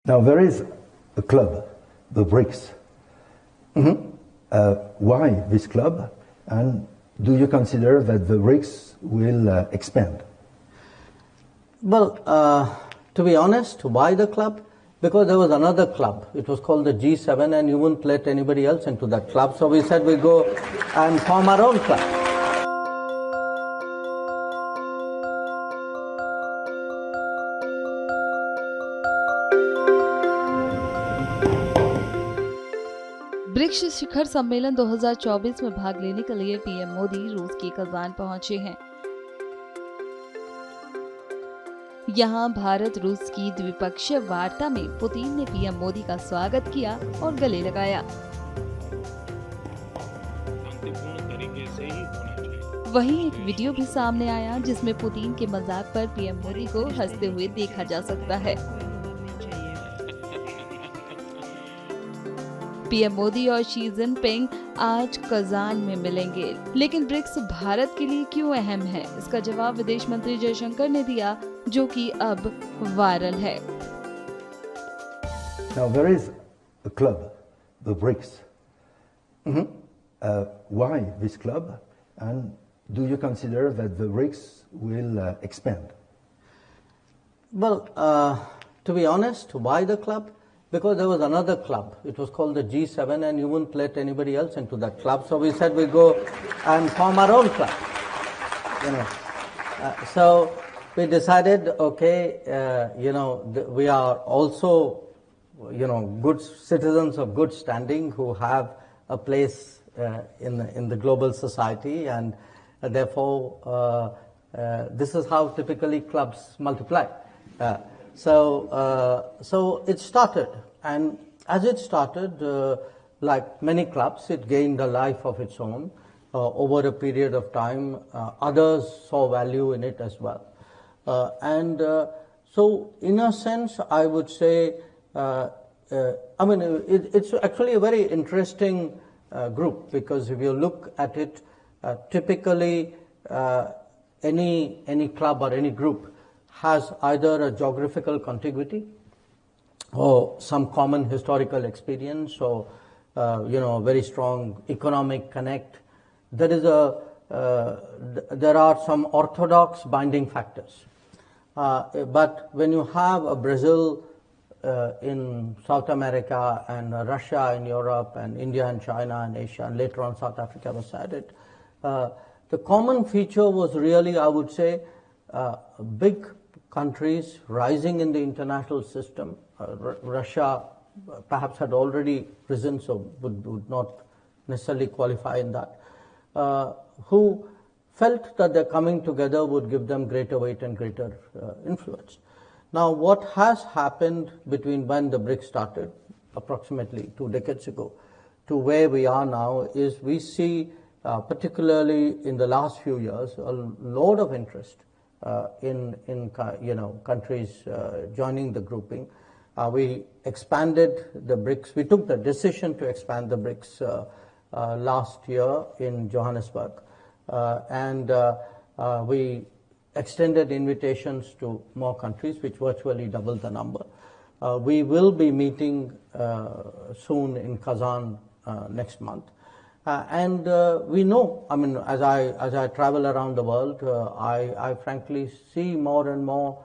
Now there is a club, the BRICS. Why this club, and do you consider that the BRICS will expand? Well, to be honest, why the club? Because there was another club. It was called the G7, and you wouldn't let anybody else into that club. So we said we go and form our own club. BRICS शिखर सम्मेलन 2024 में भाग लेने के लिए PM Modi रूस की Kazan पहुंचे हैं। यहां भारत रूस की द्विपक्षीय वार्ता में पुतिन ने पीएम मोदी का स्वागत किया और गले लगाया। वहीं एक वीडियो भी सामने आया जिसमें पुतिन के मजाक पर पीएम मोदी को हंसते हुए देखा जा सकता है। पीएम मोदी और शी जिनपिंग आज कजान में मिलेंगे, लेकिन ब्रिक्स भारत के लिए क्यों अहम है, इसका जवाब विदेश मंत्री जयशंकर ने दिया, जो कि अब वायरल है। Now there is a club, the BRICS. Why this club, and do you consider that the BRICS will expand? Well, to be honest, why the club? Because there was another club. It was called the G7, and you wouldn't let anybody else into that club. So we said we go and form our own club. So we decided, okay, we are also, good citizens of good standing who have a place in the global society, and therefore this is how typically clubs multiply. So it started, and as it started, like many clubs, it gained a life of its own over a period of time. Others saw value in it as well. So in a sense, I would say, it's actually a very interesting group, because if you look at it, typically any club or any group has either a geographical contiguity or some common historical experience, or a very strong economic connect. There are some orthodox binding factors. But when you have a Brazil in South America, and Russia in Europe, and India and China and Asia, and later on South Africa was added, the common feature was really, I would say, big countries rising in the international system. Russia perhaps had already risen, so would not necessarily qualify in that, who felt that their coming together would give them greater weight and greater influence. Now, what has happened between when the BRICS started, approximately 2 decades ago, to where we are now, is we see, particularly in the last few years, a lot of interest in countries joining the grouping. We expanded the BRICS. We took the decision to expand the BRICS last year in Johannesburg, and we extended invitations to more countries, which virtually doubled the number. We will be meeting soon in Kazan next month. We know, as I travel around the world, I frankly see more and more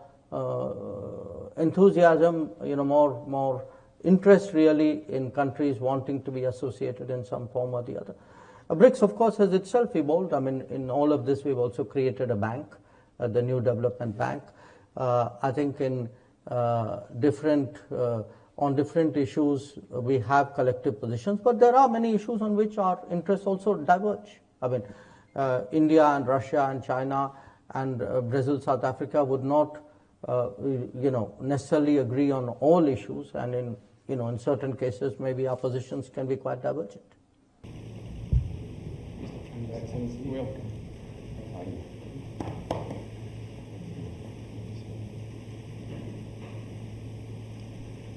enthusiasm, more interest really in countries wanting to be associated in some form or the other. BRICS, of course, has itself evolved. In all of this, we've also created a bank, the New Development Bank. I think on different issues, we have collective positions, but there are many issues on which our interests also diverge. India and Russia and China and Brazil, South Africa would not, necessarily agree on all issues, and in certain cases, maybe our positions can be quite divergent. Mr. Transactions, welcome.